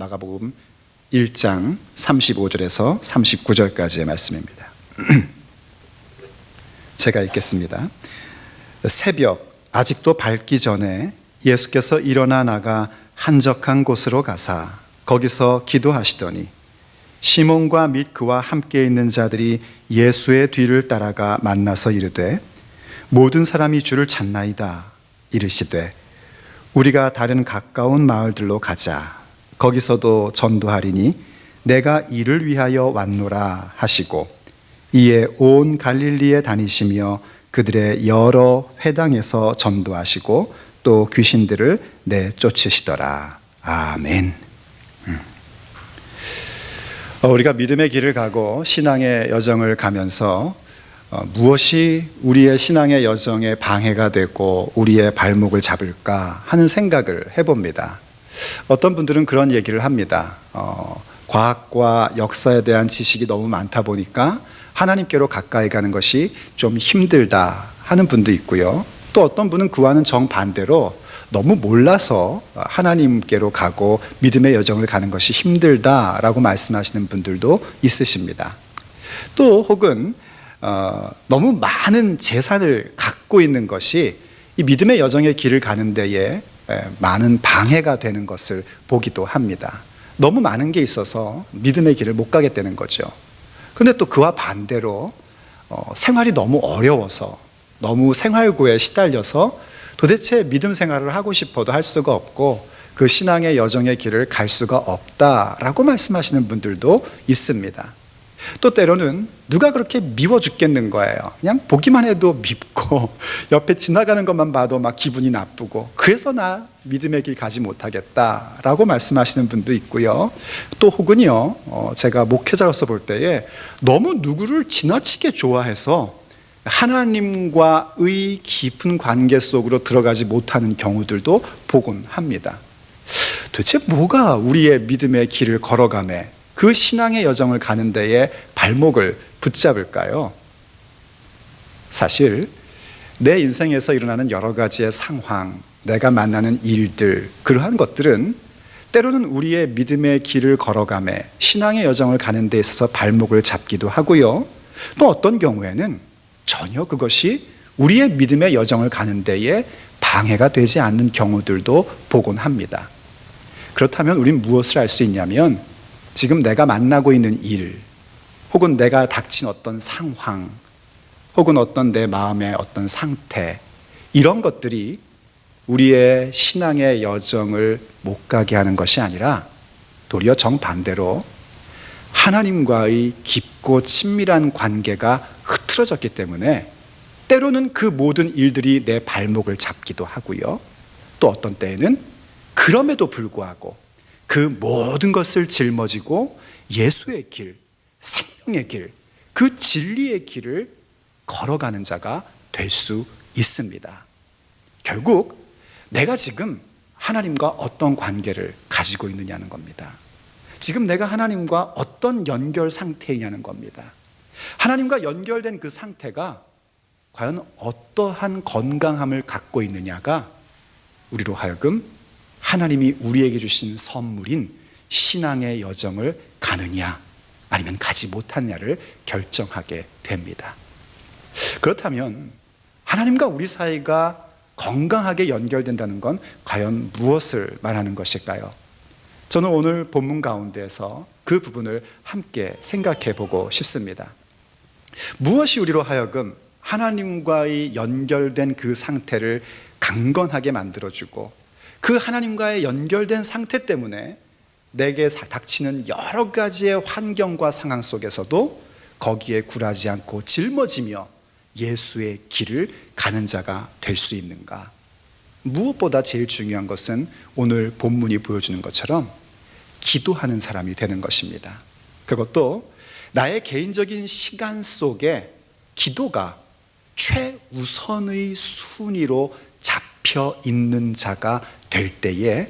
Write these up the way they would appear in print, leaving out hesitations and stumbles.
마가복음 1장 35절에서 39절까지의 말씀입니다. 제가 읽겠습니다. 새벽 아직도 밝기 전에 예수께서 일어나 나가 한적한 곳으로 가사 거기서 기도하시더니 시몬과 및 그와 함께 있는 자들이 예수의 뒤를 따라가 만나서 이르되 모든 사람이 주를 찾나이다. 이르시되 우리가 다른 가까운 마을들로 가자. 거기서도 전도하리니 내가 이를 위하여 왔노라 하시고 이에 온 갈릴리에 다니시며 그들의 여러 회당에서 전도하시고 또 귀신들을 내쫓으시더라. 아멘. 우리가 믿음의 길을 가고 신앙의 여정을 가면서 무엇이 우리의 신앙의 여정에 방해가 되고 우리의 발목을 잡을까 하는 생각을 해봅니다. 어떤 분들은 그런 얘기를 합니다. 과학과 역사에 대한 지식이 너무 많다 보니까 하나님께로 가까이 가는 것이 좀 힘들다 하는 분도 있고요. 또 어떤 분은 그와는 정반대로 너무 몰라서 하나님께로 가고 믿음의 여정을 가는 것이 힘들다라고 말씀하시는 분들도 있으십니다. 또 혹은 너무 많은 재산을 갖고 있는 것이 이 믿음의 여정의 길을 가는 데에 많은 방해가 되는 것을 보기도 합니다. 너무 많은 게 있어서 믿음의 길을 못 가겠다는 거죠. 그런데 또 그와 반대로 생활이 너무 어려워서 너무 생활고에 시달려서 도대체 믿음 생활을 하고 싶어도 할 수가 없고 그 신앙의 여정의 길을 갈 수가 없다라고 말씀하시는 분들도 있습니다. 또 때로는 누가 그렇게 미워 죽겠는 거예요. 그냥 보기만 해도 밉고 옆에 지나가는 것만 봐도 막 기분이 나쁘고 그래서 나 믿음의 길 가지 못하겠다라고 말씀하시는 분도 있고요. 또 혹은요, 제가 목회자로서 볼 때에 너무 누구를 지나치게 좋아해서 하나님과의 깊은 관계 속으로 들어가지 못하는 경우들도 보곤 합니다. 도대체 뭐가 우리의 믿음의 길을 걸어가매 그 신앙의 여정을 가는 데에 발목을 붙잡을까요? 사실 내 인생에서 일어나는 여러 가지의 상황, 내가 만나는 일들, 그러한 것들은 때로는 우리의 믿음의 길을 걸어가매 신앙의 여정을 가는 데 있어서 발목을 잡기도 하고요. 또 어떤 경우에는 전혀 그것이 우리의 믿음의 여정을 가는 데에 방해가 되지 않는 경우들도 보곤 합니다. 그렇다면 우린 무엇을 할 수 있냐면 지금 내가 만나고 있는 일, 혹은 내가 닥친 어떤 상황, 혹은 어떤 내 마음의 어떤 상태, 이런 것들이 우리의 신앙의 여정을 못 가게 하는 것이 아니라 도리어 정반대로 하나님과의 깊고 친밀한 관계가 흐트러졌기 때문에 때로는 그 모든 일들이 내 발목을 잡기도 하고요. 또 어떤 때에는 그럼에도 불구하고 그 모든 것을 짊어지고 예수의 길, 생명의 길, 그 진리의 길을 걸어가는 자가 될 수 있습니다. 결국 내가 지금 하나님과 어떤 관계를 가지고 있느냐는 겁니다. 지금 내가 하나님과 어떤 연결 상태이냐는 겁니다. 하나님과 연결된 그 상태가 과연 어떠한 건강함을 갖고 있느냐가 우리로 하여금 하나님이 우리에게 주신 선물인 신앙의 여정을 가느냐 아니면 가지 못하느냐를 결정하게 됩니다. 그렇다면 하나님과 우리 사이가 건강하게 연결된다는 건 과연 무엇을 말하는 것일까요? 저는 오늘 본문 가운데서 그 부분을 함께 생각해 보고 싶습니다. 무엇이 우리로 하여금 하나님과의 연결된 그 상태를 강건하게 만들어주고 그 하나님과의 연결된 상태 때문에 내게 닥치는 여러 가지의 환경과 상황 속에서도 거기에 굴하지 않고 짊어지며 예수의 길을 가는 자가 될 수 있는가? 무엇보다 제일 중요한 것은 오늘 본문이 보여주는 것처럼 기도하는 사람이 되는 것입니다. 그것도 나의 개인적인 시간 속에 기도가 최우선의 순위로 잡혀 있는 자가 될 때에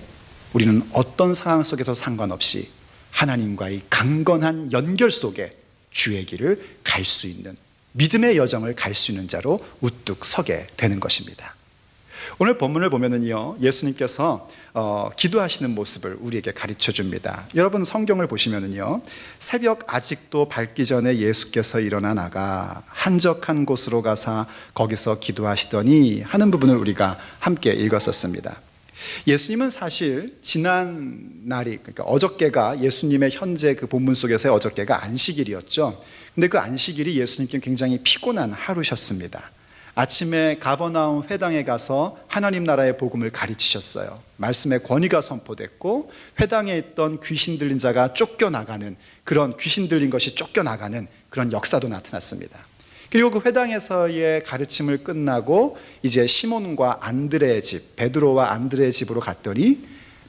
우리는 어떤 상황 속에서 상관없이 하나님과의 강건한 연결 속에 주의 길을 갈 수 있는 믿음의 여정을 갈 수 있는 자로 우뚝 서게 되는 것입니다. 오늘 본문을 보면은요, 예수님께서 기도하시는 모습을 우리에게 가르쳐 줍니다. 여러분 성경을 보시면은요, 새벽 아직도 밝기 전에 예수께서 일어나 나가 한적한 곳으로 가사 거기서 기도하시더니 하는 부분을 우리가 함께 읽었었습니다. 예수님은 사실 지난 날이, 그러니까 어저께가 예수님의 현재 그 본문 속에서의 어저께가 안식일이었죠. 근데 그 안식일이 예수님께 굉장히 피곤한 하루셨습니다. 아침에 가버나움 회당에 가서 하나님 나라의 복음을 가르치셨어요. 말씀의 권위가 선포됐고 회당에 있던 귀신 들린 자가 쫓겨나가는, 그런 귀신 들린 것이 쫓겨나가는 그런 역사도 나타났습니다. 그리고 그 회당에서의 가르침을 끝나고 이제 시몬과 안드레의 집, 베드로와 안드레의 집으로 갔더니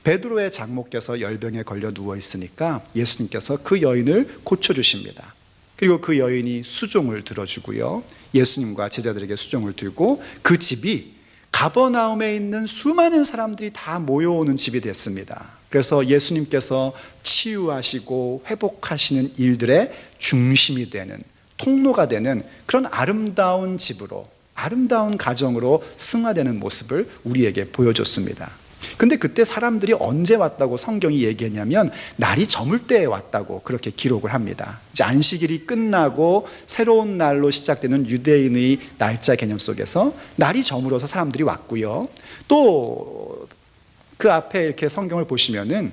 베드로의 장모께서 열병에 걸려 누워 있으니까 예수님께서 그 여인을 고쳐주십니다. 그리고 그 여인이 수종을 들어주고요, 예수님과 제자들에게 수종을 들고 그 집이 가버나움에 있는 수많은 사람들이 다 모여오는 집이 됐습니다. 그래서 예수님께서 치유하시고 회복하시는 일들의 중심이 되는, 통로가 되는 그런 아름다운 집으로, 아름다운 가정으로 승화되는 모습을 우리에게 보여줬습니다. 근데 그때 사람들이 언제 왔다고 성경이 얘기했냐면 날이 저물 때에 왔다고 그렇게 기록을 합니다. 이제 안식일이 끝나고 새로운 날로 시작되는 유대인의 날짜 개념 속에서 날이 저물어서 사람들이 왔고요. 또 그 앞에 이렇게 성경을 보시면은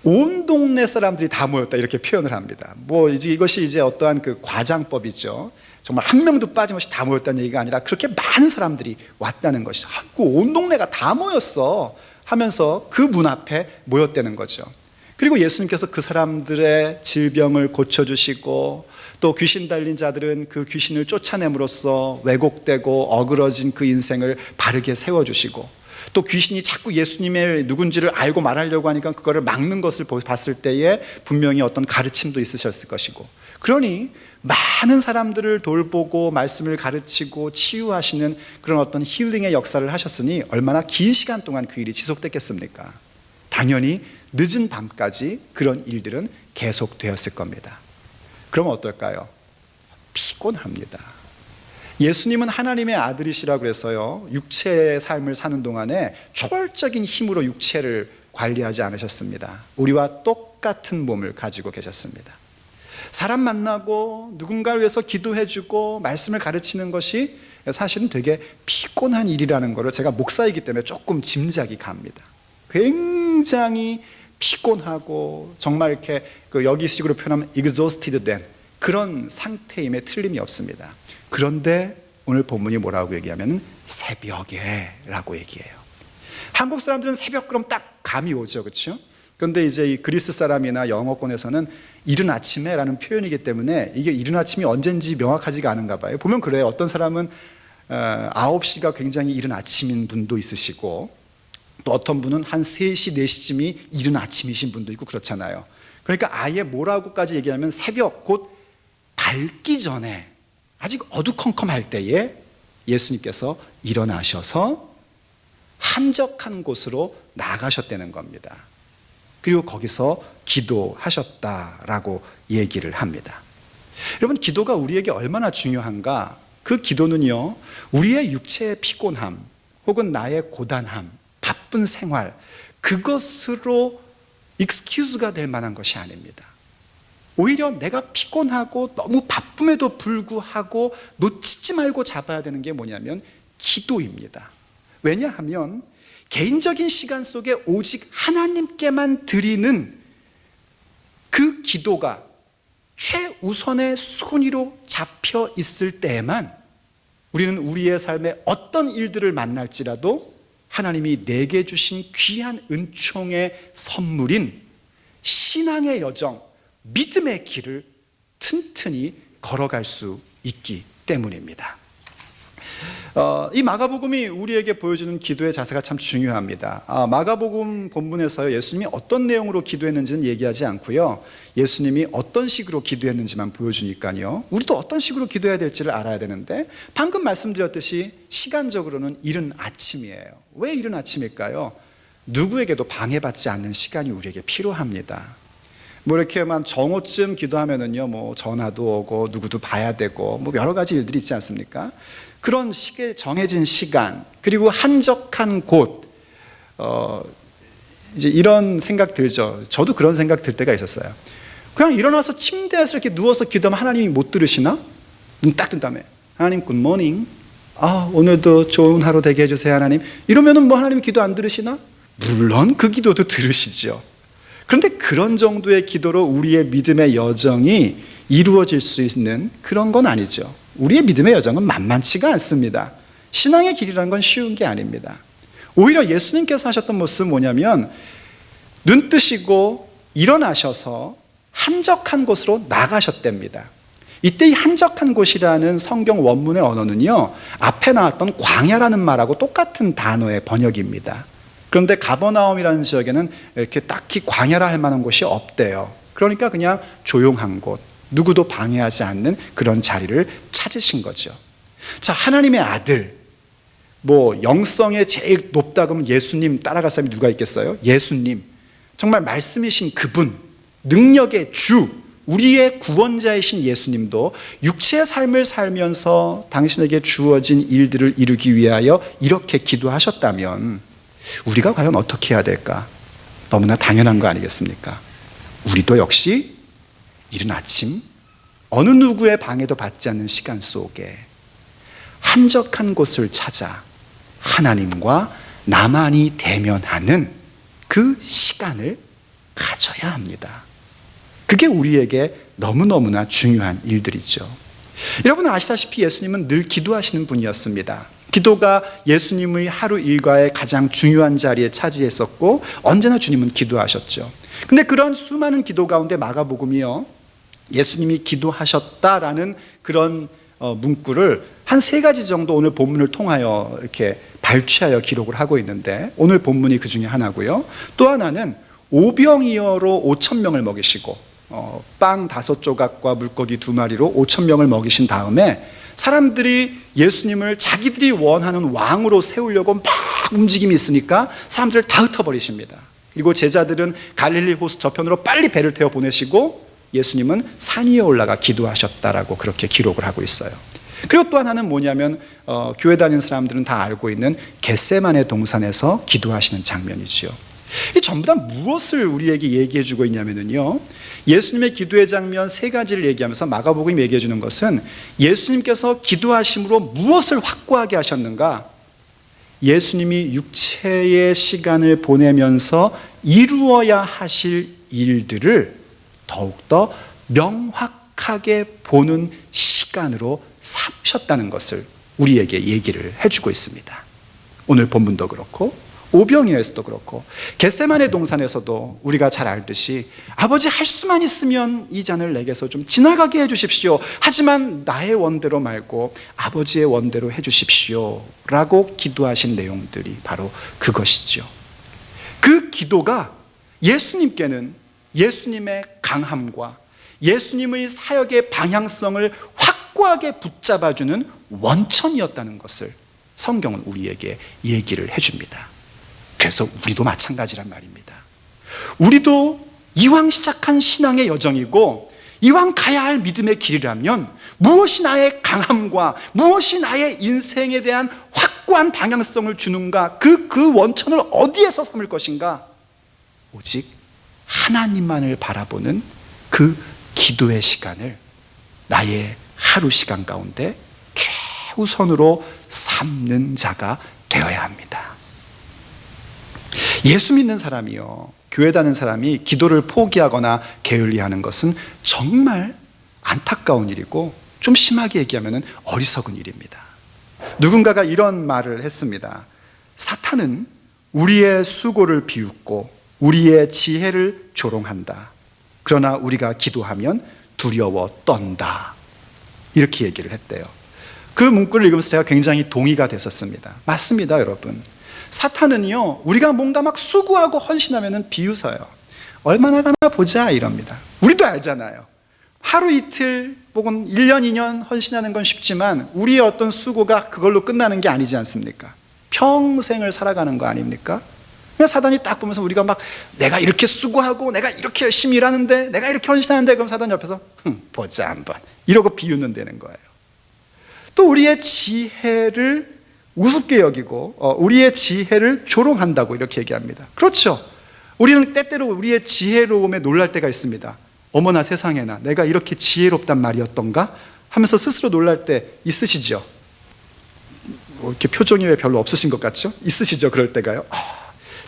온 동네 사람들이 다 모였다 이렇게 표현을 합니다. 이것이 이제 어떠한 그 과장법이죠. 정말 한 명도 빠짐없이 다 모였다는 얘기가 아니라 그렇게 많은 사람들이 왔다는 것이죠. 온 동네가 다 모였어 하면서 그 문 앞에 모였다는 거죠. 그리고 예수님께서 그 사람들의 질병을 고쳐주시고 또 귀신 달린 자들은 그 귀신을 쫓아냄으로써 왜곡되고 어그러진 그 인생을 바르게 세워주시고, 또 귀신이 자꾸 예수님의 누군지를 알고 말하려고 하니까 그거를 막는 것을 봤을 때에 분명히 어떤 가르침도 있으셨을 것이고, 그러니 많은 사람들을 돌보고 말씀을 가르치고 치유하시는 그런 어떤 힐링의 역사를 하셨으니 얼마나 긴 시간 동안 그 일이 지속됐겠습니까? 당연히 늦은 밤까지 그런 일들은 계속되었을 겁니다. 그러면 어떨까요? 피곤합니다. 예수님은 하나님의 아들이시라고 해서요, 육체의 삶을 사는 동안에 초월적인 힘으로 육체를 관리하지 않으셨습니다. 우리와 똑같은 몸을 가지고 계셨습니다. 사람 만나고 누군가를 위해서 기도해주고 말씀을 가르치는 것이 사실은 되게 피곤한 일이라는 것을 제가 목사이기 때문에 조금 짐작이 갑니다. 굉장히 피곤하고 정말 이렇게 여기식으로 표현하면 exhausted 된 그런 상태임에 틀림이 없습니다. 그런데 오늘 본문이 뭐라고 얘기하면 새벽에 라고 얘기해요. 한국 사람들은 새벽 그럼 딱 감이 오죠, 그렇죠? 그런데 이제 이 그리스 사람이나 영어권에서는 이른 아침에 라는 표현이기 때문에 이게 이른 아침이 언젠지 명확하지가 않은가 봐요. 보면 그래요. 어떤 사람은 9시가 굉장히 이른 아침인 분도 있으시고, 또 어떤 분은 한 3시, 4시쯤이 이른 아침이신 분도 있고 그렇잖아요. 그러니까 아예 뭐라고까지 얘기하면 새벽 곧 밝기 전에 아직 어두컴컴할 때에 예수님께서 일어나셔서 한적한 곳으로 나가셨다는 겁니다. 그리고 거기서 기도하셨다라고 얘기를 합니다. 여러분, 기도가 우리에게 얼마나 중요한가? 그 기도는요, 우리의 육체의 피곤함 혹은 나의 고단함, 바쁜 생활, 그것으로 익스큐즈가 될 만한 것이 아닙니다. 오히려 내가 피곤하고 너무 바쁨에도 불구하고 놓치지 말고 잡아야 되는 게 뭐냐면 기도입니다. 왜냐하면 개인적인 시간 속에 오직 하나님께만 드리는 그 기도가 최우선의 순위로 잡혀 있을 때에만 우리는 우리의 삶에 어떤 일들을 만날지라도 하나님이 내게 주신 귀한 은총의 선물인 신앙의 여정, 믿음의 길을 튼튼히 걸어갈 수 있기 때문입니다. 이 마가복음이 우리에게 보여주는 기도의 자세가 참 중요합니다. 마가복음 본문에서 예수님이 어떤 내용으로 기도했는지는 얘기하지 않고요, 예수님이 어떤 식으로 기도했는지만 보여주니까요, 우리도 어떤 식으로 기도해야 될지를 알아야 되는데, 방금 말씀드렸듯이 시간적으로는 이른 아침이에요. 왜 이른 아침일까요? 누구에게도 방해받지 않는 시간이 우리에게 필요합니다. 뭐 이렇게만 정오쯤 기도하면은요, 뭐 전화도 오고 누구도 봐야 되고 뭐 여러 가지 일들이 있지 않습니까? 그런 정해진 시간, 그리고 한적한 곳, 이제 이런 생각 들죠. 저도 그런 생각 들 때가 있었어요. 그냥 일어나서 침대에서 이렇게 누워서 기도하면 하나님이 못 들으시나? 눈 딱 뜬 다음에 하나님 굿모닝, 오늘도 좋은 하루 되게 해주세요 하나님, 이러면은 뭐 하나님 기도 안 들으시나? 물론 그 기도도 들으시죠. 그런데 그런 정도의 기도로 우리의 믿음의 여정이 이루어질 수 있는 그런 건 아니죠. 우리의 믿음의 여정은 만만치가 않습니다. 신앙의 길이라는 건 쉬운 게 아닙니다. 오히려 예수님께서 하셨던 모습은 뭐냐면, 눈 뜨시고 일어나셔서 한적한 곳으로 나가셨답니다. 이때 이 한적한 곳이라는 성경 원문의 언어는요, 앞에 나왔던 광야라는 말하고 똑같은 단어의 번역입니다. 그런데 가버나움이라는 지역에는 이렇게 딱히 광야라 할 만한 곳이 없대요. 그러니까 그냥 조용한 곳, 누구도 방해하지 않는 그런 자리를 찾으신 거죠. 자, 하나님의 아들, 뭐 영성에 제일 높다 그러면 예수님 따라갈 사람이 누가 있겠어요? 예수님, 정말 말씀이신 그분, 능력의 주, 우리의 구원자이신 예수님도 육체의 삶을 살면서 당신에게 주어진 일들을 이루기 위하여 이렇게 기도하셨다면 우리가 과연 어떻게 해야 될까? 너무나 당연한 거 아니겠습니까? 우리도 역시 이른 아침 어느 누구의 방해도 받지 않는 시간 속에 한적한 곳을 찾아 하나님과 나만이 대면하는 그 시간을 가져야 합니다. 그게 우리에게 너무너무나 중요한 일들이죠. 여러분 아시다시피 예수님은 늘 기도하시는 분이었습니다. 기도가 예수님의 하루 일과의 가장 중요한 자리에 차지했었고 언제나 주님은 기도하셨죠. 근데 그런 수많은 기도 가운데 마가복음이요, 예수님이 기도하셨다라는 그런 문구를 한 3가지 정도 오늘 본문을 통하여 이렇게 발췌하여 기록을 하고 있는데, 오늘 본문이 그 중에 하나고요. 또 하나는 오병이어로 5,000명을 먹이시고 빵 5조각과 물고기 2마리로 5,000명을 먹이신 다음에 사람들이 예수님을 자기들이 원하는 왕으로 세우려고 막 움직임이 있으니까 사람들을 다 흩어버리십니다. 그리고 제자들은 갈릴리 호수 저편으로 빨리 배를 태워 보내시고 예수님은 산 위에 올라가 기도하셨다라고 그렇게 기록을 하고 있어요. 그리고 또 하나는 뭐냐면 교회 다니는 사람들은 다 알고 있는 겟세마네 동산에서 기도하시는 장면이지요. 이 전부 다 무엇을 우리에게 얘기해 주고 있냐면요, 예수님의 기도의 장면 3가지를 얘기하면서 마가복음이 얘기해 주는 것은 예수님께서 기도하심으로 무엇을 확고하게 하셨는가? 예수님이 육체의 시간을 보내면서 이루어야 하실 일들을 더욱더 명확하게 보는 시간으로 삼으셨다는 것을 우리에게 얘기를 해주고 있습니다. 오늘 본문도 그렇고 오병이어에서도 그렇고 겟세마네 동산에서도 우리가 잘 알듯이 아버지 할 수만 있으면 이 잔을 내게서 좀 지나가게 해주십시오, 하지만 나의 원대로 말고 아버지의 원대로 해주십시오 라고 기도하신 내용들이 바로 그것이죠. 그 기도가 예수님께는 예수님의 강함과 예수님의 사역의 방향성을 확고하게 붙잡아주는 원천이었다는 것을 성경은 우리에게 얘기를 해줍니다. 그래서 우리도 마찬가지란 말입니다. 우리도 이왕 시작한 신앙의 여정이고 이왕 가야 할 믿음의 길이라면 무엇이 나의 강함과 무엇이 나의 인생에 대한 확고한 방향성을 주는가, 그 원천을 어디에서 삼을 것인가? 오직 하나님만을 바라보는 그 기도의 시간을 나의 하루 시간 가운데 최우선으로 삼는 자가 되어야 합니다. 예수 믿는 사람이요, 교회 다니는 사람이 기도를 포기하거나 게을리하는 것은 정말 안타까운 일이고 좀 심하게 얘기하면 어리석은 일입니다. 누군가가 이런 말을 했습니다. 사탄은 우리의 수고를 비웃고 우리의 지혜를 조롱한다. 그러나 우리가 기도하면 두려워 떤다. 이렇게 얘기를 했대요. 그 문구를 읽으면서 제가 굉장히 동의가 됐었습니다. 맞습니다, 여러분. 사탄은요, 우리가 뭔가 막 수고하고 헌신하면 비웃어요. 얼마나 가나 보자 이럽니다. 우리도 알잖아요. 하루 이틀 혹은 1년 2년 헌신하는 건 쉽지만 우리의 어떤 수고가 그걸로 끝나는 게 아니지 않습니까? 평생을 살아가는 거 아닙니까? 그냥 사단이 딱 보면서 우리가 막 내가 이렇게 수고하고 내가 이렇게 열심히 일하는데 내가 이렇게 헌신하는데, 그럼 사단 옆에서 보자 한번 이러고 비웃는 데는 거예요. 또 우리의 지혜를 우습게 여기고 우리의 지혜를 조롱한다고 이렇게 얘기합니다. 그렇죠. 우리는 때때로 우리의 지혜로움에 놀랄 때가 있습니다. 어머나 세상에나 내가 이렇게 지혜롭단 말이었던가 하면서 스스로 놀랄 때 있으시죠? 이렇게 표정이 왜 별로 없으신 것 같죠? 있으시죠? 그럴 때가요.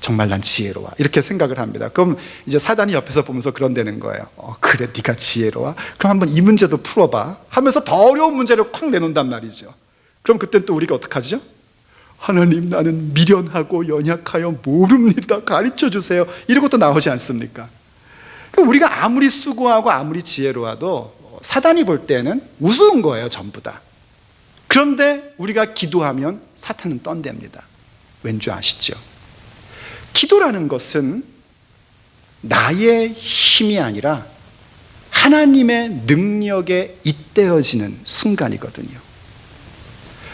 정말 난 지혜로워 이렇게 생각을 합니다. 그럼 이제 사단이 옆에서 보면서 그런다는 거예요. 그래 네가 지혜로워? 그럼 한번 이 문제도 풀어봐 하면서 더 어려운 문제를 콱 내놓는단 말이죠. 그럼 그땐 또 우리가 어떡하죠? 하나님, 나는 미련하고 연약하여 모릅니다, 가르쳐 주세요, 이런 것도 나오지 않습니까? 우리가 아무리 수고하고 아무리 지혜로워도 사단이 볼 때는 우스운 거예요, 전부 다. 그런데 우리가 기도하면 사탄은 떤댑니다. 왠지 아시죠? 기도라는 것은 나의 힘이 아니라 하나님의 능력에 잇대어지는 순간이거든요.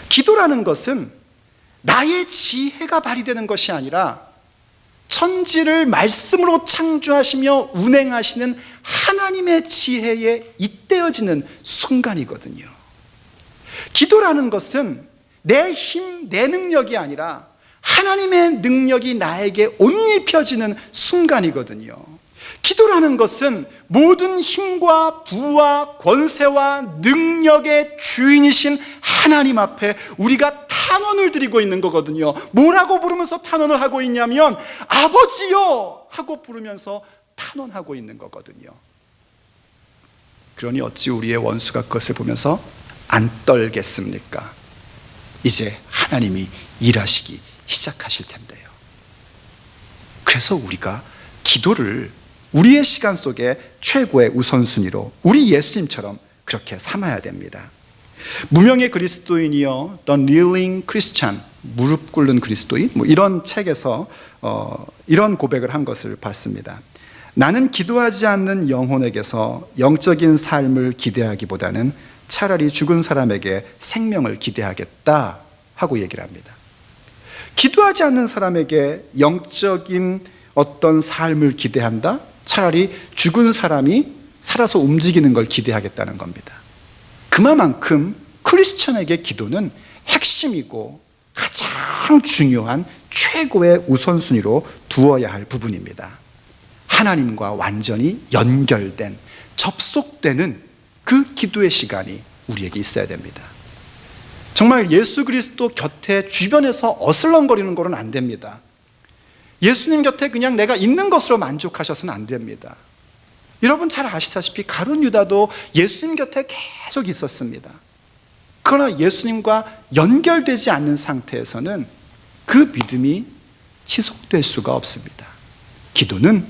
기도라는 것은 나의 지혜가 발휘되는 것이 아니라 천지를 말씀으로 창조하시며 운행하시는 하나님의 지혜에 잇대어지는 순간이거든요. 기도라는 것은 내 힘, 내 능력이 아니라 하나님의 능력이 나에게 옷 입혀지는 순간이거든요. 기도라는 것은 모든 힘과 부와 권세와 능력의 주인이신 하나님 앞에 우리가 탄원을 드리고 있는 거거든요. 뭐라고 부르면서 탄원을 하고 있냐면 아버지요 하고 부르면서 탄원하고 있는 거거든요. 그러니 어찌 우리의 원수가 그것을 보면서 안 떨겠습니까? 이제 하나님이 일하시기 시작하실 텐데요. 그래서 우리가 기도를 우리의 시간 속에 최고의 우선순위로 우리 예수님처럼 그렇게 삼아야 됩니다. 무명의 그리스도인이여, The Kneeling Christian, 무릎 꿇는 그리스도인, 이런 책에서 이런 고백을 한 것을 봤습니다. 나는 기도하지 않는 영혼에게서 영적인 삶을 기대하기보다는 차라리 죽은 사람에게 생명을 기대하겠다 하고 얘기를 합니다. 기도하지 않는 사람에게 영적인 어떤 삶을 기대한다? 차라리 죽은 사람이 살아서 움직이는 걸 기대하겠다는 겁니다. 그만큼 크리스천에게 기도는 핵심이고 가장 중요한 최고의 우선순위로 두어야 할 부분입니다. 하나님과 완전히 연결된, 접속되는 그 기도의 시간이 우리에게 있어야 됩니다. 정말 예수 그리스도 곁에 주변에서 어슬렁거리는 것은 안 됩니다. 예수님 곁에 그냥 내가 있는 것으로 만족하셔서는 안 됩니다. 여러분 잘 아시다시피 가룟 유다도 예수님 곁에 계속 있었습니다. 그러나 예수님과 연결되지 않는 상태에서는 그 믿음이 지속될 수가 없습니다. 기도는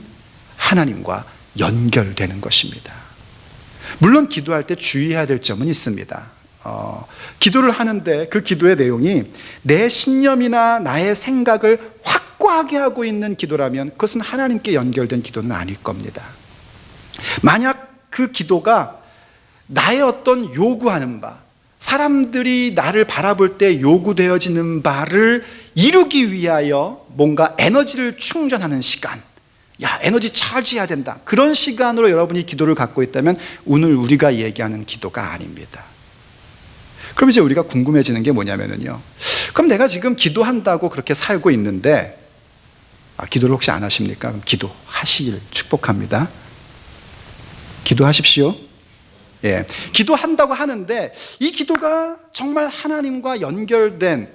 하나님과 연결되는 것입니다. 물론 기도할 때 주의해야 될 점은 있습니다. 기도를 하는데 그 기도의 내용이 내 신념이나 나의 생각을 확고하게 하고 있는 기도라면 그것은 하나님께 연결된 기도는 아닐 겁니다. 만약 그 기도가 나의 어떤 요구하는 바, 사람들이 나를 바라볼 때 요구되어지는 바를 이루기 위하여 뭔가 에너지를 충전하는 시간, 에너지 차지해야 된다, 그런 시간으로 여러분이 기도를 갖고 있다면 오늘 우리가 얘기하는 기도가 아닙니다. 그럼 이제 우리가 궁금해지는 게 뭐냐면요, 그럼 내가 지금 기도한다고 그렇게 살고 있는데 기도를 혹시 안 하십니까? 그럼 기도하시길 축복합니다. 기도하십시오. 예, 기도한다고 하는데 이 기도가 정말 하나님과 연결된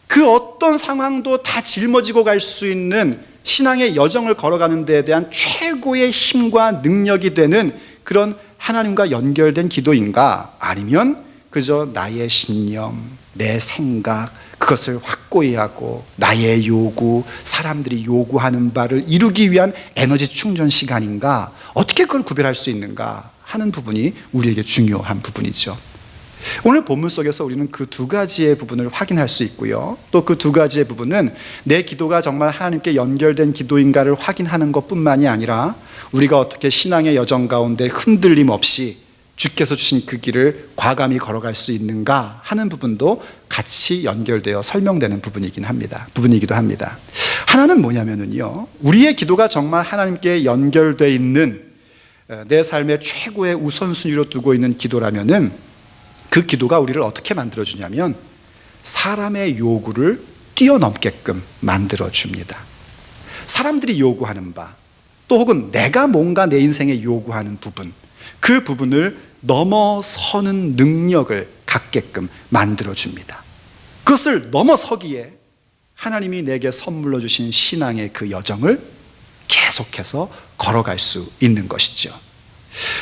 그 어떤 상황도 다 짊어지고 갈 수 있는 신앙의 여정을 걸어가는 데에 대한 최고의 힘과 능력이 되는 그런 하나님과 연결된 기도인가? 아니면 그저 나의 신념, 내 생각, 그것을 확고히 하고 나의 요구, 사람들이 요구하는 바를 이루기 위한 에너지 충전 시간인가? 어떻게 그걸 구별할 수 있는가 하는 부분이 우리에게 중요한 부분이죠. 오늘 본문 속에서 우리는 그 두 가지의 부분을 확인할 수 있고요, 또 그 두 가지의 부분은 내 기도가 정말 하나님께 연결된 기도인가를 확인하는 것뿐만이 아니라 우리가 어떻게 신앙의 여정 가운데 흔들림 없이 주께서 주신 그 길을 과감히 걸어갈 수 있는가 하는 부분도 같이 연결되어 설명되는 부분이기도 합니다. 하나는 뭐냐면요, 우리의 기도가 정말 하나님께 연결되어 있는 내 삶의 최고의 우선순위로 두고 있는 기도라면은 그 기도가 우리를 어떻게 만들어주냐면 사람의 요구를 뛰어넘게끔 만들어줍니다. 사람들이 요구하는 바, 또 혹은 내가 뭔가 내 인생에 요구하는 부분, 그 부분을 넘어서는 능력을 갖게끔 만들어줍니다. 그것을 넘어서기에 하나님이 내게 선물로 주신 신앙의 그 여정을 계속해서 걸어갈 수 있는 것이죠.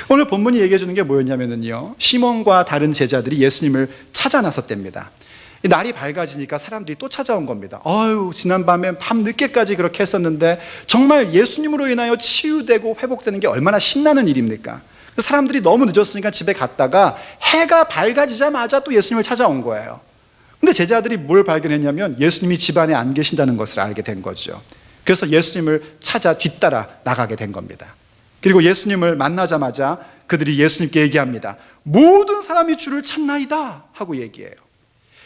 오늘 본문이 얘기해 주는 게 뭐였냐면요, 시몬과 다른 제자들이 예수님을 찾아 나섰답니다. 날이 밝아지니까 사람들이 또 찾아온 겁니다. 지난밤에 밤 늦게까지 그렇게 했었는데 정말 예수님으로 인하여 치유되고 회복되는 게 얼마나 신나는 일입니까? 사람들이 너무 늦었으니까 집에 갔다가 해가 밝아지자마자 또 예수님을 찾아온 거예요. 근데 제자들이 뭘 발견했냐면 예수님이 집안에 안 계신다는 것을 알게 된 거죠. 그래서 예수님을 찾아 뒤따라 나가게 된 겁니다. 그리고 예수님을 만나자마자 그들이 예수님께 얘기합니다. 모든 사람이 주를 찾나이다 하고 얘기해요.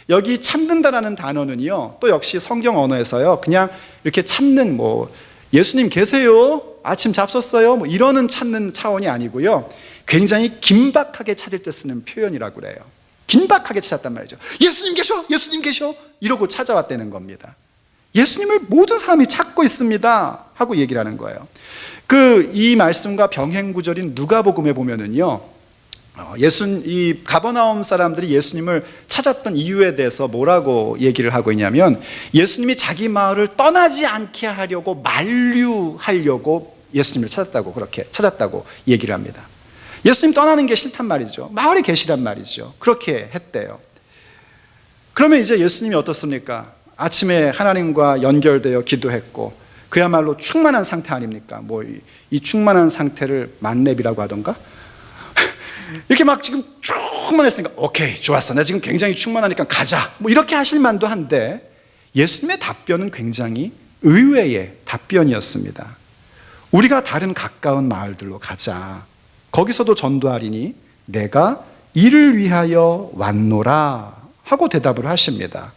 여기 찾는다라는 단어는요, 또 역시 성경 언어에서요, 그냥 이렇게 찾는, 예수님 계세요? 아침 잡섰어요? 이러는 찾는 차원이 아니고요, 굉장히 긴박하게 찾을 때 쓰는 표현이라고 그래요. 긴박하게 찾았단 말이죠. 예수님 계셔! 예수님 계셔! 이러고 찾아왔다는 겁니다. 예수님을 모든 사람이 찾고 있습니다 하고 얘기를 하는 거예요. 이 말씀과 병행 구절인 누가복음에 보면은요, 이 가버나움 사람들이 예수님을 찾았던 이유에 대해서 뭐라고 얘기를 하고 있냐면, 예수님이 자기 마을을 떠나지 않게 하려고 만류하려고 예수님을 그렇게 찾았다고 얘기를 합니다. 예수님 떠나는 게 싫단 말이죠. 마을에 계시란 말이죠. 그렇게 했대요. 그러면 이제 예수님이 어떻습니까? 아침에 하나님과 연결되어 기도했고 그야말로 충만한 상태 아닙니까? 이 충만한 상태를 만렙이라고 하던가? 이렇게 막 지금 충만했으니까 오케이, 좋았어, 나 지금 굉장히 충만하니까 가자, 이렇게 하실 만도 한데, 예수님의 답변은 굉장히 의외의 답변이었습니다. 우리가 다른 가까운 마을들로 가자. 거기서도 전도하리니 내가 이를 위하여 왔노라 하고 대답을 하십니다.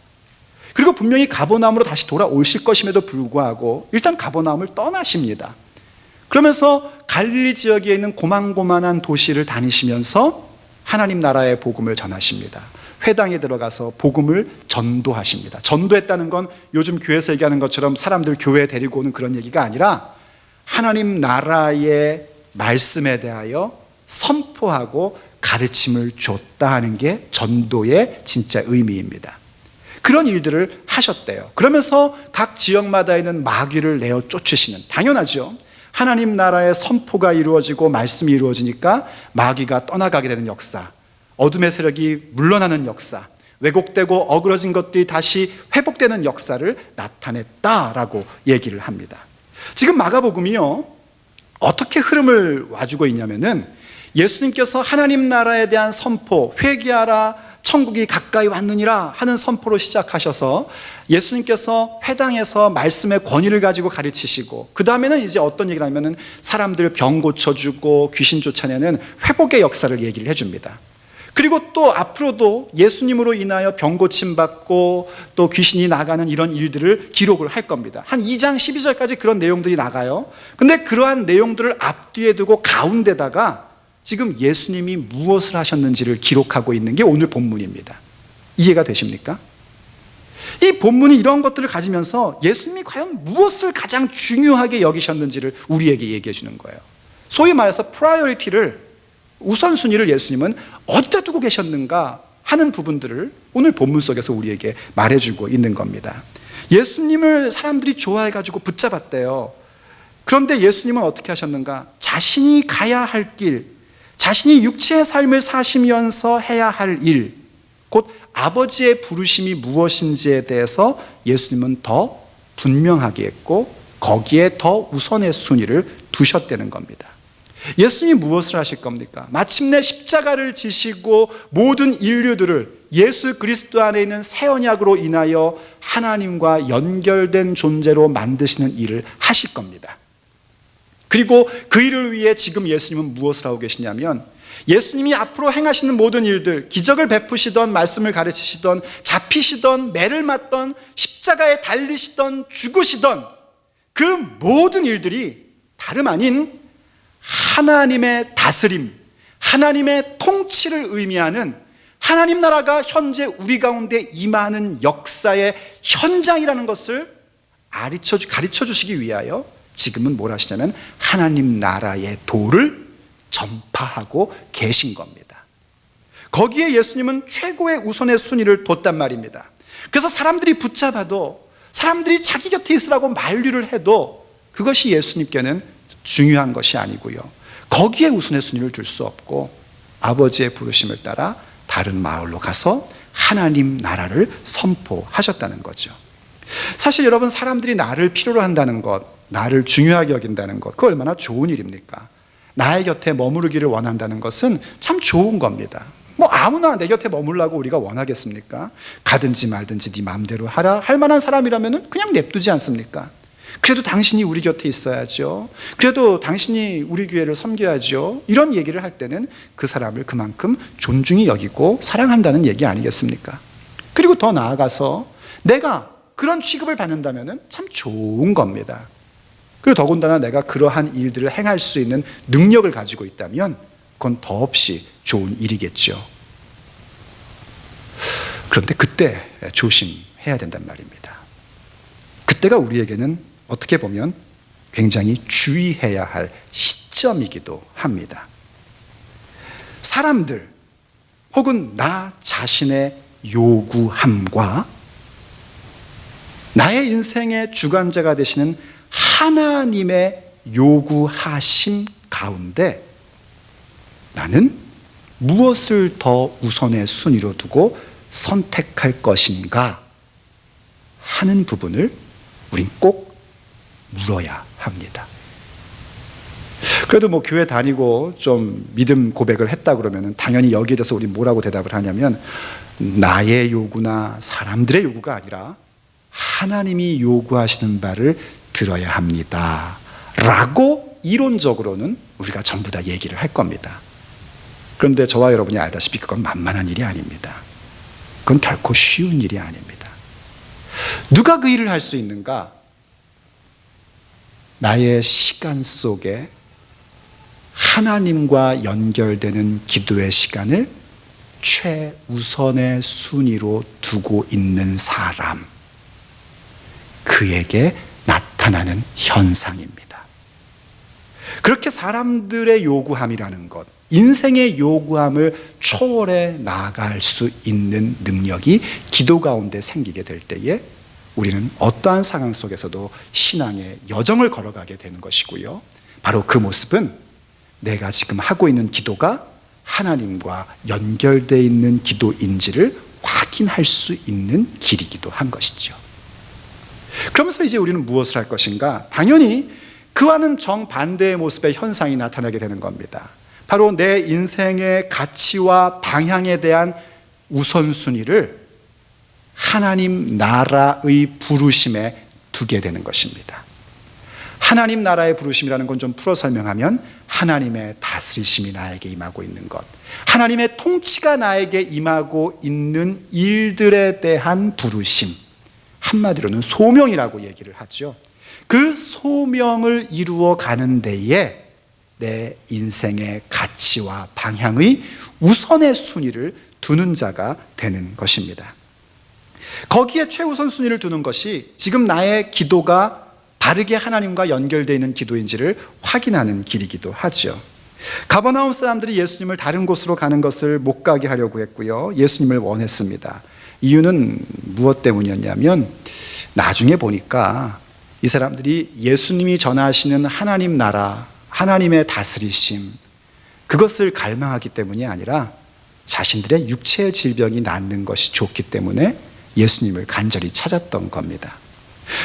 그리고 분명히 가버나움으로 다시 돌아오실 것임에도 불구하고 일단 가버나움을 떠나십니다. 그러면서 갈릴리 지역에 있는 고만고만한 도시를 다니시면서 하나님 나라의 복음을 전하십니다. 회당에 들어가서 복음을 전도하십니다. 전도했다는 건 요즘 교회에서 얘기하는 것처럼 사람들 교회에 데리고 오는 그런 얘기가 아니라 하나님 나라의 말씀에 대하여 선포하고 가르침을 줬다 하는 게 전도의 진짜 의미입니다. 그런 일들을 하셨대요. 그러면서 각 지역마다 있는 마귀를 내어 쫓으시는, 당연하죠, 하나님 나라의 선포가 이루어지고 말씀이 이루어지니까 마귀가 떠나가게 되는 역사, 어둠의 세력이 물러나는 역사, 왜곡되고 어그러진 것들이 다시 회복되는 역사를 나타냈다라고 얘기를 합니다. 지금 마가복음이요, 어떻게 흐름을 와주고 있냐면은 예수님께서 하나님 나라에 대한 선포, 회개하라, 천국이 가까이 왔느니라 하는 선포로 시작하셔서 예수님께서 회당에서 말씀의 권위를 가지고 가르치시고, 그 다음에는 이제 어떤 얘기를 하면은 사람들 병 고쳐주고 귀신 쫓아내는 회복의 역사를 얘기를 해줍니다. 그리고 또 앞으로도 예수님으로 인하여 병 고침 받고 또 귀신이 나가는 이런 일들을 기록을 할 겁니다. 한 2장 12절까지 그런 내용들이 나가요. 근데 그러한 내용들을 앞뒤에 두고 가운데다가 지금 예수님이 무엇을 하셨는지를 기록하고 있는 게 오늘 본문입니다. 이해가 되십니까? 이 본문이 이런 것들을 가지면서 예수님이 과연 무엇을 가장 중요하게 여기셨는지를 우리에게 얘기해 주는 거예요. 소위 말해서 프라이어리티를, 우선순위를 예수님은 어디다 두고 계셨는가 하는 부분들을 오늘 본문 속에서 우리에게 말해주고 있는 겁니다. 예수님을 사람들이 좋아해가지고 붙잡았대요. 그런데 예수님은 어떻게 하셨는가? 자신이 가야 할 길, 자신이 육체의 삶을 사시면서 해야 할 일, 곧 아버지의 부르심이 무엇인지에 대해서 예수님은 더 분명하게 했고 거기에 더 우선의 순위를 두셨다는 겁니다. 예수님이 무엇을 하실 겁니까? 마침내 십자가를 지시고 모든 인류들을 예수 그리스도 안에 있는 새 언약으로 인하여 하나님과 연결된 존재로 만드시는 일을 하실 겁니다. 그리고 그 일을 위해 지금 예수님은 무엇을 하고 계시냐면 예수님이 앞으로 행하시는 모든 일들, 기적을 베푸시던, 말씀을 가르치시던, 잡히시던, 매를 맞던, 십자가에 달리시던, 죽으시던 그 모든 일들이 다름 아닌 하나님의 다스림, 하나님의 통치를 의미하는 하나님 나라가 현재 우리 가운데 임하는 역사의 현장이라는 것을 가르쳐 주시기 위하여 지금은 뭘 하시냐면 하나님 나라의 도를 전파하고 계신 겁니다. 거기에 예수님은 최고의 우선의 순위를 뒀단 말입니다. 그래서 사람들이 붙잡아도, 사람들이 자기 곁에 있으라고 만류를 해도 그것이 예수님께는 중요한 것이 아니고요, 거기에 우선의 순위를 둘 수 없고 아버지의 부르심을 따라 다른 마을로 가서 하나님 나라를 선포하셨다는 거죠. 사실 여러분, 사람들이 나를 필요로 한다는 것, 나를 중요하게 여긴다는 것, 그거 얼마나 좋은 일입니까? 나의 곁에 머무르기를 원한다는 것은 참 좋은 겁니다. 뭐 아무나 내 곁에 머물라고 우리가 원하겠습니까? 가든지 말든지 네 마음대로 하라 할 만한 사람이라면 그냥 냅두지 않습니까? 그래도 당신이 우리 곁에 있어야죠, 그래도 당신이 우리 교회를 섬겨야죠, 이런 얘기를 할 때는 그 사람을 그만큼 존중히 여기고 사랑한다는 얘기 아니겠습니까? 그리고 더 나아가서 내가 그런 취급을 받는다면 참 좋은 겁니다. 그리고 더군다나 내가 그러한 일들을 행할 수 있는 능력을 가지고 있다면 그건 더없이 좋은 일이겠죠. 그런데 그때 조심해야 된단 말입니다. 그때가 우리에게는 어떻게 보면 굉장히 주의해야 할 시점이기도 합니다. 사람들 혹은 나 자신의 요구함과 나의 인생의 주관자가 되시는 하나님의 요구하심 가운데 나는 무엇을 더 우선의 순위로 두고 선택할 것인가 하는 부분을 우린 꼭 물어야 합니다. 그래도 뭐 교회 다니고 좀 믿음 고백을 했다 그러면 당연히 여기에 대해서 우리 뭐라고 대답을 하냐면 나의 요구나 사람들의 요구가 아니라 하나님이 요구하시는 바를 들어야 합니다 라고 이론적으로는 우리가 전부 다 얘기를 할 겁니다. 그런데 저와 여러분이 알다시피 그건 만만한 일이 아닙니다. 그건 결코 쉬운 일이 아닙니다. 누가 그 일을 할 수 있는가? 나의 시간 속에 하나님과 연결되는 기도의 시간을 최우선의 순위로 두고 있는 사람, 그에게 나타나는 현상입니다. 그렇게 사람들의 요구함이라는 것, 인생의 요구함을 초월해 나아갈 수 있는 능력이 기도 가운데 생기게 될 때에 우리는 어떠한 상황 속에서도 신앙의 여정을 걸어가게 되는 것이고요, 바로 그 모습은 내가 지금 하고 있는 기도가 하나님과 연결되어 있는 기도인지를 확인할 수 있는 길이기도 한 것이죠. 그러면서 이제 우리는 무엇을 할 것인가? 당연히 그와는 정반대의 모습의 현상이 나타나게 되는 겁니다. 바로 내 인생의 가치와 방향에 대한 우선순위를 하나님 나라의 부르심에 두게 되는 것입니다. 하나님 나라의 부르심이라는 건 좀 풀어 설명하면 하나님의 다스리심이 나에게 임하고 있는 것, 하나님의 통치가 나에게 임하고 있는 일들에 대한 부르심, 한마디로는 소명이라고 얘기를 하죠. 그 소명을 이루어 가는 데에 내 인생의 가치와 방향의 우선의 순위를 두는 자가 되는 것입니다. 거기에 최우선 순위를 두는 것이 지금 나의 기도가 바르게 하나님과 연결되어 있는 기도인지를 확인하는 길이기도 하죠. 가버나움 사람들이 예수님을 다른 곳으로 가는 것을 못 가게 하려고 했고요, 예수님을 원했습니다. 이유는 무엇 때문이었냐면 나중에 보니까 이 사람들이 예수님이 전하시는 하나님 나라, 하나님의 다스리심, 그것을 갈망하기 때문이 아니라 자신들의 육체의 질병이 낫는 것이 좋기 때문에 예수님을 간절히 찾았던 겁니다.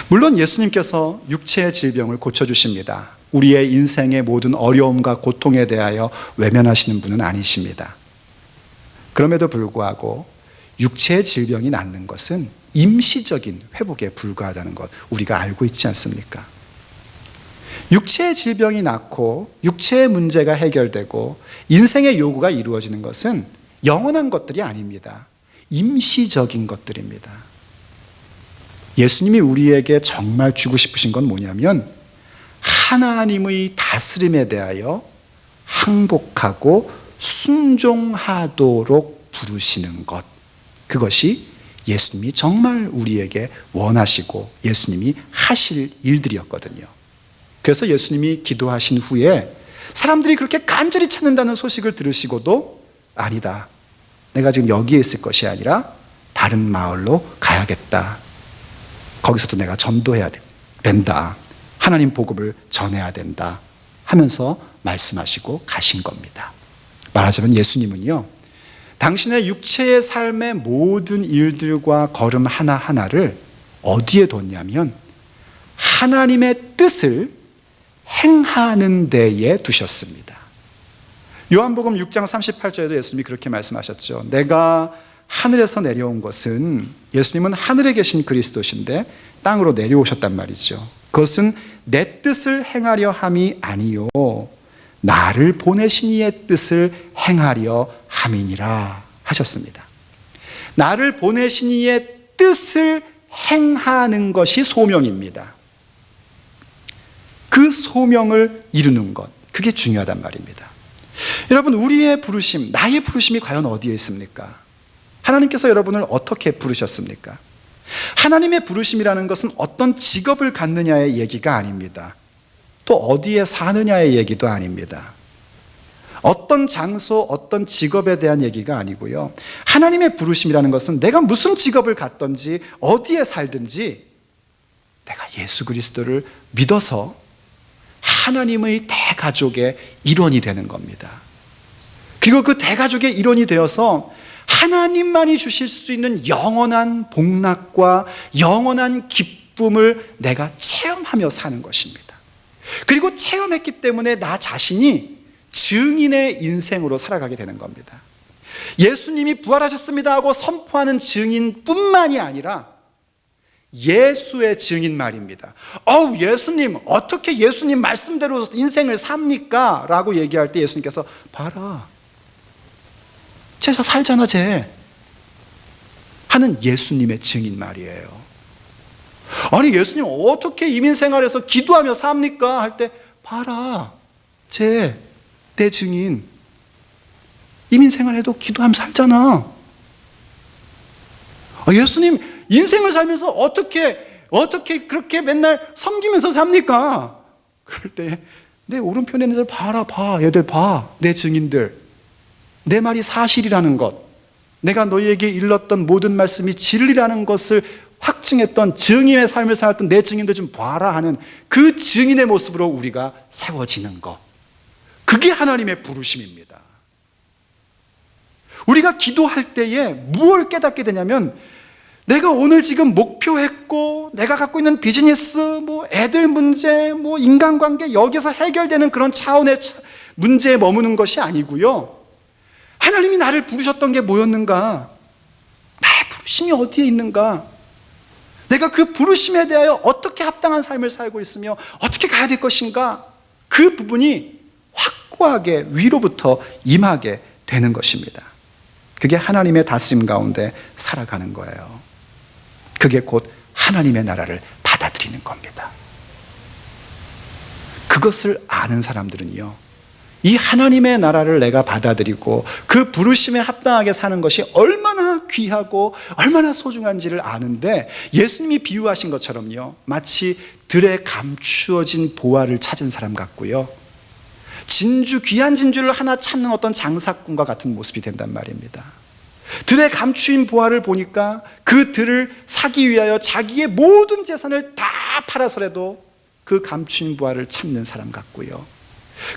물론 예수님께서 육체의 질병을 고쳐주십니다. 우리의 인생의 모든 어려움과 고통에 대하여 외면하시는 분은 아니십니다. 그럼에도 불구하고 육체의 질병이 낫는 것은 임시적인 회복에 불과하다는 것 우리가 알고 있지 않습니까? 육체의 질병이 낫고 육체의 문제가 해결되고 인생의 요구가 이루어지는 것은 영원한 것들이 아닙니다. 임시적인 것들입니다. 예수님이 우리에게 정말 주고 싶으신 건 뭐냐면 하나님의 다스림에 대하여 항복하고 순종하도록 부르시는 것, 그것이 예수님이 정말 우리에게 원하시고 예수님이 하실 일들이었거든요. 그래서 예수님이 기도하신 후에 사람들이 그렇게 간절히 찾는다는 소식을 들으시고도 아니다, 내가 지금 여기에 있을 것이 아니라 다른 마을로 가야겠다, 거기서도 내가 전도해야 된다, 하나님 복음을 전해야 된다 하면서 말씀하시고 가신 겁니다. 말하자면 예수님은요, 당신의 육체의 삶의 모든 일들과 걸음 하나하나를 어디에 뒀냐면 하나님의 뜻을 행하는 데에 두셨습니다. 요한복음 6장 38절에도 예수님이 그렇게 말씀하셨죠. 내가 하늘에서 내려온 것은, 예수님은 하늘에 계신 그리스도신데 땅으로 내려오셨단 말이죠. 그것은 내 뜻을 행하려 함이 아니요 나를 보내신 이의 뜻을 행하려 함이니라 하셨습니다. 나를 보내신 이의 뜻을 행하는 것이 소명입니다. 그 소명을 이루는 것, 그게 중요하단 말입니다. 여러분, 우리의 부르심, 나의 부르심이 과연 어디에 있습니까? 하나님께서 여러분을 어떻게 부르셨습니까? 하나님의 부르심이라는 것은 어떤 직업을 갖느냐의 얘기가 아닙니다. 또 어디에 사느냐의 얘기도 아닙니다. 어떤 장소, 어떤 직업에 대한 얘기가 아니고요. 하나님의 부르심이라는 것은 내가 무슨 직업을 갖든지 어디에 살든지 내가 예수 그리스도를 믿어서 하나님의 대가족의 일원이 되는 겁니다. 그리고 그 대가족의 일원이 되어서 하나님만이 주실 수 있는 영원한 복락과 영원한 기쁨을 내가 체험하며 사는 것입니다. 그리고 체험했기 때문에 나 자신이 증인의 인생으로 살아가게 되는 겁니다. 예수님이 부활하셨습니다 하고 선포하는 증인뿐만이 아니라 예수의 증인 말입니다. 예수님, 어떻게 예수님 말씀대로 인생을 삽니까? 라고 얘기할 때 예수님께서 봐라, 쟤 살잖아 쟤 하는 예수님의 증인 말이에요. 아니, 예수님 어떻게 이민생활에서 기도하며 삽니까? 할 때 봐라, 쟤 내 증인, 이민생활해도 기도하며 살잖아. 예수님 인생을 살면서 어떻게 그렇게 맨날 섬기면서 삽니까? 그럴 때 내 오른편에 있는 애들 봐, 얘들 봐, 내 증인들, 내 말이 사실이라는 것, 내가 너희에게 일렀던 모든 말씀이 진리라는 것을 확증했던 증인의 삶을 살았던 내 증인들 좀 봐라 하는 그 증인의 모습으로 우리가 세워지는 것, 그게 하나님의 부르심입니다. 우리가 기도할 때에 무엇을 깨닫게 되냐면, 내가 오늘 지금 목표했고 내가 갖고 있는 비즈니스, 애들 문제, 인간관계, 여기서 해결되는 그런 차원의 문제에 머무는 것이 아니고요, 하나님이 나를 부르셨던 게 뭐였는가, 나의 부르심이 어디에 있는가, 내가 그 부르심에 대하여 어떻게 합당한 삶을 살고 있으며 어떻게 가야 될 것인가, 그 부분이 확고하게 위로부터 임하게 되는 것입니다. 그게 하나님의 다스림 가운데 살아가는 거예요. 그게 곧 하나님의 나라를 받아들이는 겁니다. 그것을 아는 사람들은요, 이 하나님의 나라를 내가 받아들이고 그 부르심에 합당하게 사는 것이 얼마나 귀하고 얼마나 소중한지를 아는데, 예수님이 비유하신 것처럼요, 마치 들에 감추어진 보화를 찾은 사람 같고요, 귀한 진주를 하나 찾는 어떤 장사꾼과 같은 모습이 된단 말입니다. 들에 감추인 보화를 보니까 그 들을 사기 위하여 자기의 모든 재산을 다 팔아서라도 그 감추인 보화를 찾는 사람 같고요,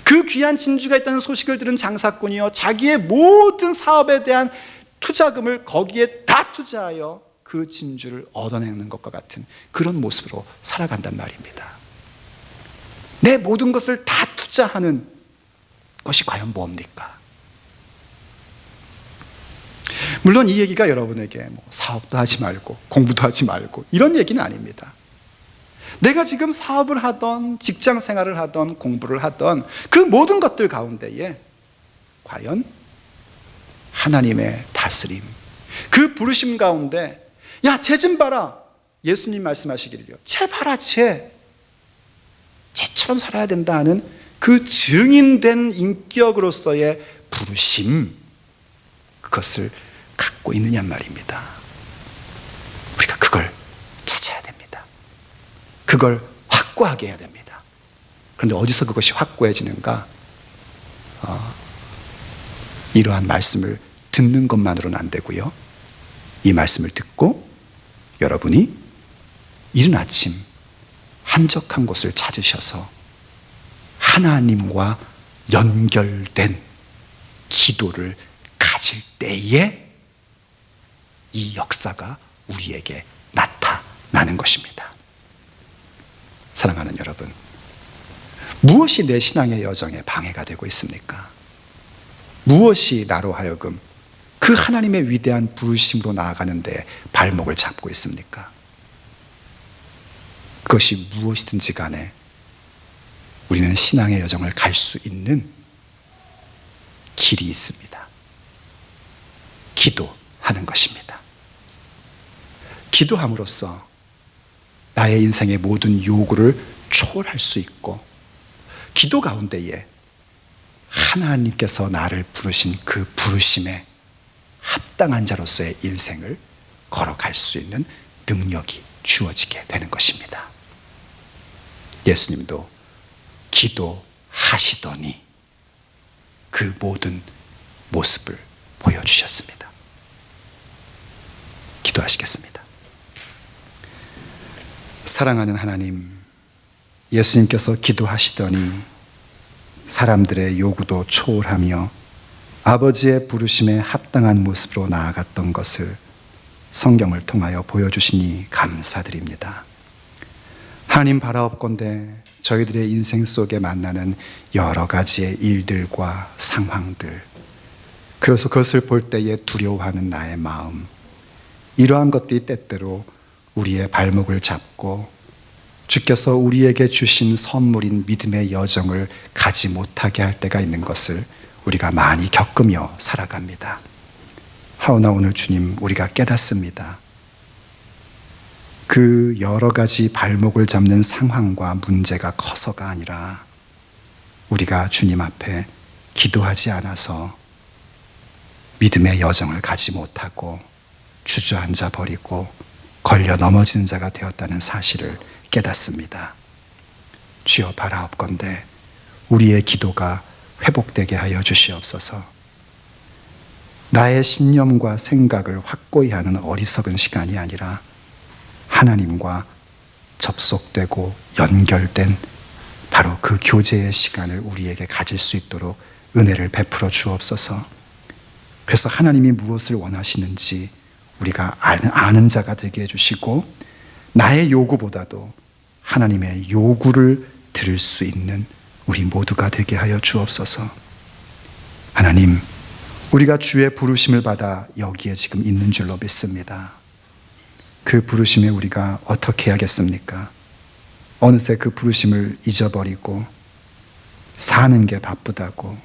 그 귀한 진주가 있다는 소식을 들은 장사꾼이요, 자기의 모든 사업에 대한 투자금을 거기에 다 투자하여 그 진주를 얻어내는 것과 같은 그런 모습으로 살아간단 말입니다. 내 모든 것을 다 투자하는 것이 과연 뭡니까? 물론 이 얘기가 여러분에게 사업도 하지 말고 공부도 하지 말고 이런 얘기는 아닙니다. 내가 지금 사업을 하던, 직장 생활을 하던, 공부를 하던 그 모든 것들 가운데에 과연 하나님의 다스림, 그 부르심 가운데 야, 쟤 좀 봐라. 예수님 말씀하시기를요, 쟤 봐라, 쟤처럼 살아야 된다 하는 그 증인된 인격으로서의 부르심, 그것을 갖고 있느냐 말입니다. 우리가 그걸 찾아야 됩니다. 그걸 확고하게 해야 됩니다. 그런데 어디서 그것이 확고해지는가? 이러한 말씀을 듣는 것만으로는 안 되고요, 이 말씀을 듣고 여러분이 이른 아침 한적한 곳을 찾으셔서 하나님과 연결된 기도를 가질 때에 이 역사가 우리에게 나타나는 것입니다. 사랑하는 여러분, 무엇이 내 신앙의 여정에 방해가 되고 있습니까? 무엇이 나로 하여금 그 하나님의 위대한 부르심으로 나아가는 데 발목을 잡고 있습니까? 그것이 무엇이든지 간에 우리는 신앙의 여정을 갈 수 있는 길이 있습니다. 기도하는 것입니다. 기도함으로써 나의 인생의 모든 요구를 초월할 수 있고, 기도 가운데에 하나님께서 나를 부르신 그 부르심에 합당한 자로서의 인생을 걸어갈 수 있는 능력이 주어지게 되는 것입니다. 예수님도 기도하시더니 그 모든 모습을 보여주셨습니다. 기도하시겠습니다. 사랑하는 하나님, 예수님께서 기도하시더니 사람들의 요구도 초월하며 아버지의 부르심에 합당한 모습으로 나아갔던 것을 성경을 통하여 보여주시니 감사드립니다. 하나님, 바라옵건대 저희들의 인생 속에 만나는 여러 가지의 일들과 상황들, 그래서 그것을 볼 때에 두려워하는 나의 마음, 이러한 것들이 때때로 우리의 발목을 잡고 주께서 우리에게 주신 선물인 믿음의 여정을 가지 못하게 할 때가 있는 것을 우리가 많이 겪으며 살아갑니다. 하오나 오늘 주님, 우리가 깨닫습니다. 그 여러 가지 발목을 잡는 상황과 문제가 커서가 아니라 우리가 주님 앞에 기도하지 않아서 믿음의 여정을 가지 못하고 주저앉아 버리고 걸려 넘어지는 자가 되었다는 사실을 깨닫습니다. 주여, 바라옵건대 우리의 기도가 회복되게 하여 주시옵소서. 나의 신념과 생각을 확고히 하는 어리석은 시간이 아니라 하나님과 접속되고 연결된 바로 그 교제의 시간을 우리에게 가질 수 있도록 은혜를 베풀어 주옵소서. 그래서 하나님이 무엇을 원하시는지 우리가 아는 자가 되게 해주시고, 나의 요구보다도 하나님의 요구를 들을 수 있는 우리 모두가 되게 하여 주옵소서. 하나님, 우리가 주의 부르심을 받아 여기에 지금 있는 줄로 믿습니다. 그 부르심에 우리가 어떻게 해야겠습니까? 어느새 그 부르심을 잊어버리고 사는 게 바쁘다고,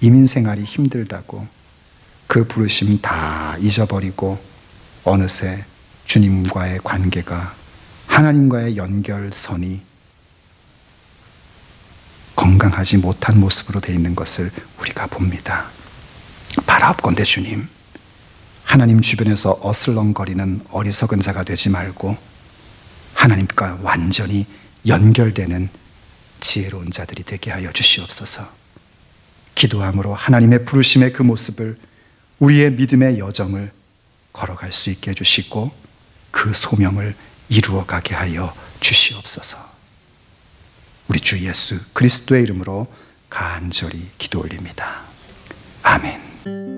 이민생활이 힘들다고 그 부르심 다 잊어버리고 어느새 주님과의 관계가, 하나님과의 연결선이 건강하지 못한 모습으로 되어 있는 것을 우리가 봅니다. 바라옵건대 주님, 하나님 주변에서 어슬렁거리는 어리석은 자가 되지 말고 하나님과 완전히 연결되는 지혜로운 자들이 되게 하여 주시옵소서. 기도함으로 하나님의 부르심의 그 모습을, 우리의 믿음의 여정을 걸어갈 수 있게 해주시고 그 소명을 이루어가게 하여 주시옵소서. 우리 주 예수 그리스도의 이름으로 간절히 기도 올립니다. 아멘.